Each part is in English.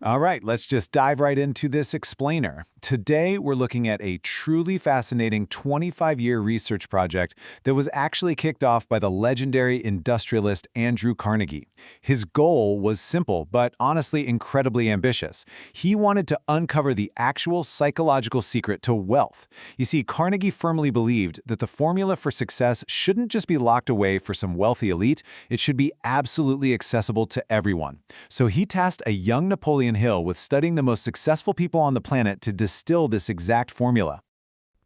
All right, let's just dive right into this explainer. Today, we're looking at a truly fascinating 25-year research project that was actually kicked off by the legendary industrialist Andrew Carnegie. His goal was simple, but honestly incredibly ambitious. He wanted to uncover the actual psychological secret to wealth. You see, Carnegie firmly believed that the formula for success shouldn't just be locked away for some wealthy elite, it should be absolutely accessible to everyone. So he tasked a young Napoleon Hill with studying the most successful people on the planet to distill this exact formula.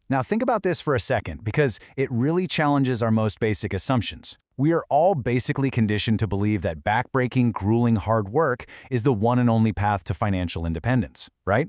Now think about this for a second, because it really challenges our most basic assumptions. We are all basically conditioned to believe that backbreaking, grueling hard work is the one and only path to financial independence, right?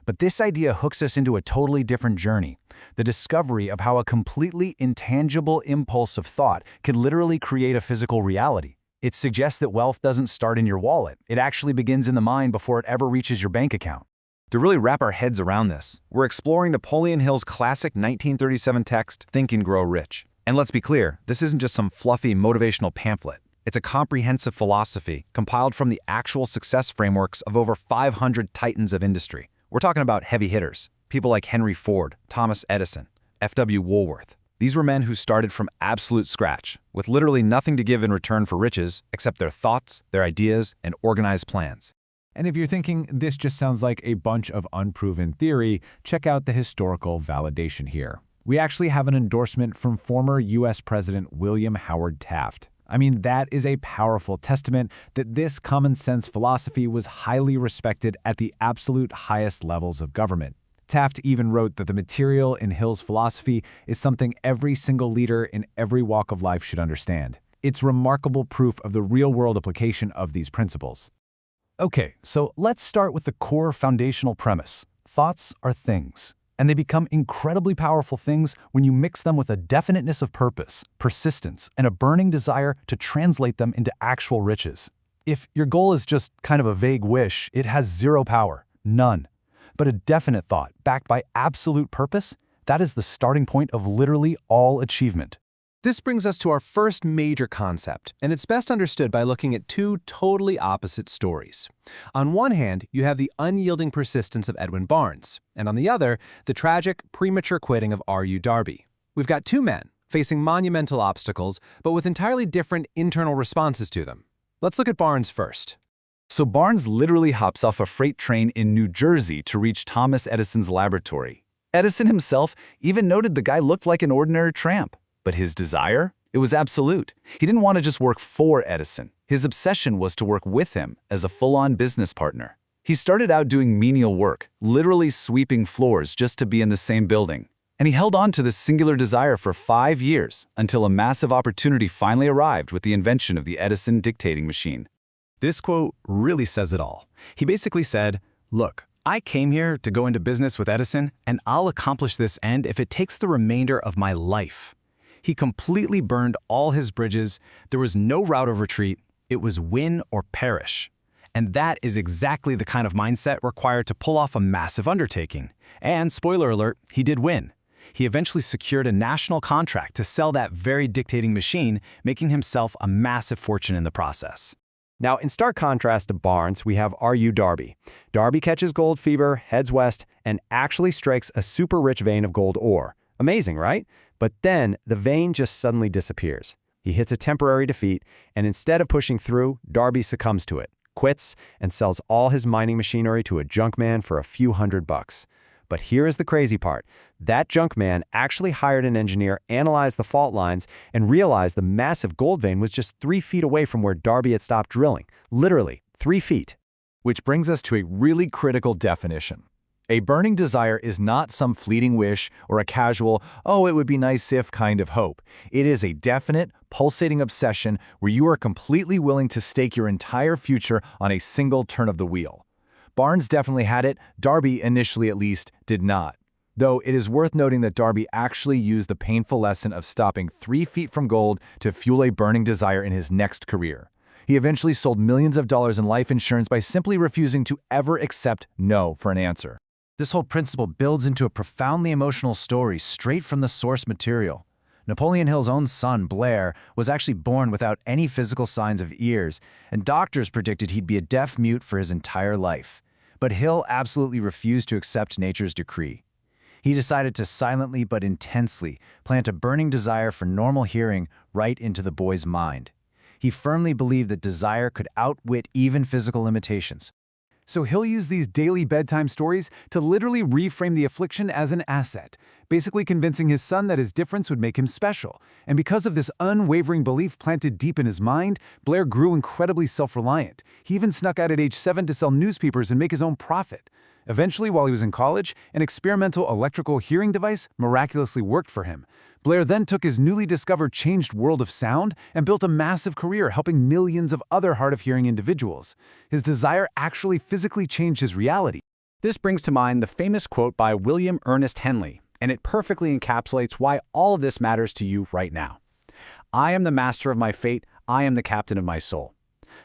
But this idea hooks us into a totally different journey, the discovery of how a completely intangible impulse of thought can literally create a physical reality. It suggests that wealth doesn't start in your wallet. It actually begins in the mind before it ever reaches your bank account. To really wrap our heads around this, we're exploring Napoleon Hill's classic 1937 text, Think and Grow Rich. And let's be clear, this isn't just some fluffy motivational pamphlet. It's a comprehensive philosophy compiled from the actual success frameworks of over 500 titans of industry. We're talking about heavy hitters, people like Henry Ford, Thomas Edison, F.W. Woolworth. These were men who started from absolute scratch, with literally nothing to give in return for riches except their thoughts, their ideas, and organized plans. And if you're thinking this just sounds like a bunch of unproven theory, check out the historical validation here. We actually have an endorsement from former U.S. President William Howard Taft. I mean, that is a powerful testament that this common-sense philosophy was highly respected at the absolute highest levels of government. Taft even wrote that the material in Hill's philosophy is something every single leader in every walk of life should understand. It's remarkable proof of the real-world application of these principles. Okay, so let's start with the core foundational premise. Thoughts are things, and they become incredibly powerful things when you mix them with a definiteness of purpose, persistence, and a burning desire to translate them into actual riches. If your goal is just kind of a vague wish, it has zero power, none. But a definite thought, backed by absolute purpose, that is the starting point of literally all achievement. This brings us to our first major concept, and it's best understood by looking at two totally opposite stories. On one hand, you have the unyielding persistence of Edwin Barnes, and on the other, the tragic, premature quitting of R.U. Darby. We've got two men facing monumental obstacles, but with entirely different internal responses to them. Let's look at Barnes first. So Barnes literally hops off a freight train in New Jersey to reach Thomas Edison's laboratory. Edison himself even noted the guy looked like an ordinary tramp. But his desire? It was absolute. He didn't want to just work for Edison. His obsession was to work with him as a full-on business partner. He started out doing menial work, literally sweeping floors just to be in the same building. And he held on to this singular desire for 5 years until a massive opportunity finally arrived with the invention of the Edison dictating machine. This quote really says it all. He basically said, "Look, I came here to go into business with Edison, and I'll accomplish this end if it takes the remainder of my life." He completely burned all his bridges. There was no route of retreat. It was win or perish. And that is exactly the kind of mindset required to pull off a massive undertaking. And spoiler alert, he did win. He eventually secured a national contract to sell that very dictating machine, making himself a massive fortune in the process. Now, in stark contrast to Barnes, we have R.U. Darby. Darby catches gold fever, heads west, and actually strikes a super-rich vein of gold ore. Amazing, right? But then the vein just suddenly disappears. He hits a temporary defeat, and instead of pushing through, Darby succumbs to it, quits, and sells all his mining machinery to a junk man for a few $100. But here is the crazy part. That junk man actually hired an engineer, analyzed the fault lines, and realized the massive gold vein was just 3 feet away from where Darby had stopped drilling. Literally, 3 feet. Which brings us to a really critical definition. A burning desire is not some fleeting wish or a casual, oh, it would be nice if kind of hope. It is a definite, pulsating obsession where you are completely willing to stake your entire future on a single turn of the wheel. Barnes definitely had it. Darby, initially at least, did not. Though it is worth noting that Darby actually used the painful lesson of stopping 3 feet from gold to fuel a burning desire in his next career. He eventually sold millions of dollars in life insurance by simply refusing to ever accept no for an answer. This whole principle builds into a profoundly emotional story straight from the source material. Napoleon Hill's own son, Blair, was actually born without any physical signs of ears, and doctors predicted he'd be a deaf mute for his entire life. But Hill absolutely refused to accept nature's decree. He decided to silently but intensely plant a burning desire for normal hearing right into the boy's mind. He firmly believed that desire could outwit even physical limitations. So Hill used these daily bedtime stories to literally reframe the affliction as an asset, basically convincing his son that his difference would make him special. And because of this unwavering belief planted deep in his mind, Blair grew incredibly self-reliant. He even snuck out at age 7 to sell newspapers and make his own profit. Eventually, while he was in college, an experimental electrical hearing device miraculously worked for him. Blair then took his newly discovered changed world of sound and built a massive career helping millions of other hard-of-hearing individuals. His desire actually physically changed his reality. This brings to mind the famous quote by William Ernest Henley, and it perfectly encapsulates why all of this matters to you right now. I am the master of my fate, I am the captain of my soul.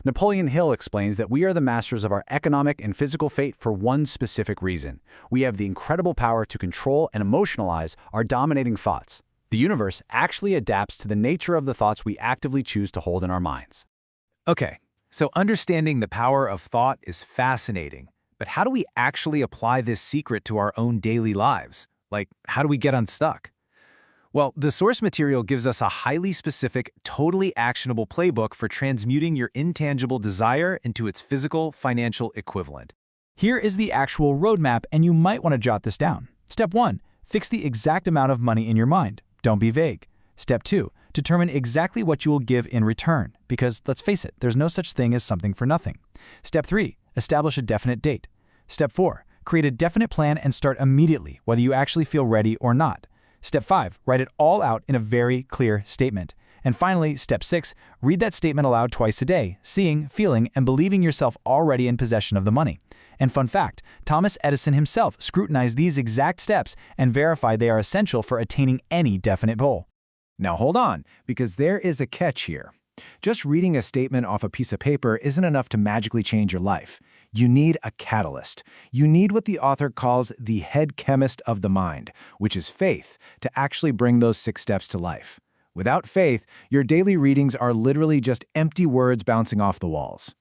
Napoleon Hill explains that we are the masters of our economic and physical fate for one specific reason. We have the incredible power to control and emotionalize our dominating thoughts. The universe actually adapts to the nature of the thoughts we actively choose to hold in our minds. Okay, so understanding the power of thought is fascinating, but how do we actually apply this secret to our own daily lives? Like, how do we get unstuck? Well, the source material gives us a highly specific, totally actionable playbook for transmuting your intangible desire into its physical, financial equivalent. Here is the actual roadmap, and you might want to jot this down. Step 1. Fix the exact amount of money in your mind. Don't be vague. Step 2. Determine exactly what you will give in return, because, let's face it, there's no such thing as something for nothing. Step 3. Establish a definite date. Step 4. Create a definite plan and start immediately, whether you actually feel ready or not. Step 5. Write it all out in a very clear statement. And finally, Step 6. Read that statement aloud twice a day, seeing, feeling, and believing yourself already in possession of the money. And fun fact, Thomas Edison himself scrutinized these exact steps and verified they are essential for attaining any definite goal. Now hold on, because there is a catch here. Just reading a statement off a piece of paper isn't enough to magically change your life. You need a catalyst. You need what the author calls the head chemist of the mind, which is faith, to actually bring those 6 steps to life. Without faith, your daily readings are literally just empty words bouncing off the walls.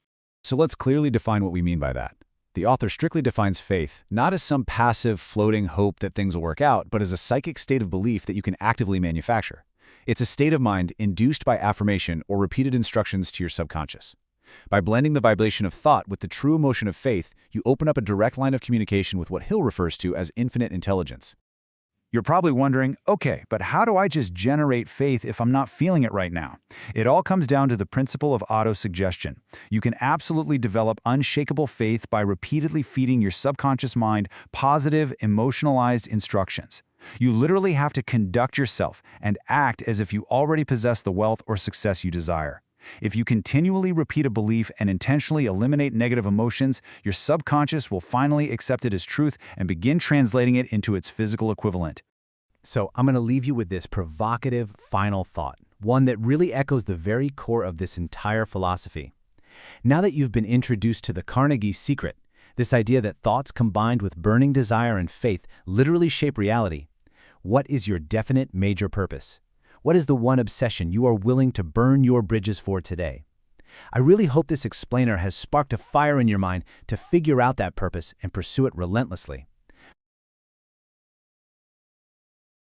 So let's clearly define what we mean by that. The author strictly defines faith, not as some passive, floating hope that things will work out, but as a psychic state of belief that you can actively manufacture. It's a state of mind induced by affirmation or repeated instructions to your subconscious. By blending the vibration of thought with the true emotion of faith, you open up a direct line of communication with what Hill refers to as infinite intelligence. You're probably wondering, okay, but how do I just generate faith if I'm not feeling it right now? It all comes down to the principle of autosuggestion. You can absolutely develop unshakable faith by repeatedly feeding your subconscious mind positive, emotionalized instructions. You literally have to conduct yourself and act as if you already possess the wealth or success you desire. If you continually repeat a belief and intentionally eliminate negative emotions, your subconscious will finally accept it as truth and begin translating it into its physical equivalent. So I'm going to leave you with this provocative final thought, one that really echoes the very core of this entire philosophy. Now that you've been introduced to the Carnegie secret, this idea that thoughts combined with burning desire and faith literally shape reality, what is your definite major purpose? What is the one obsession you are willing to burn your bridges for today? I really hope this explainer has sparked a fire in your mind to figure out that purpose and pursue it relentlessly.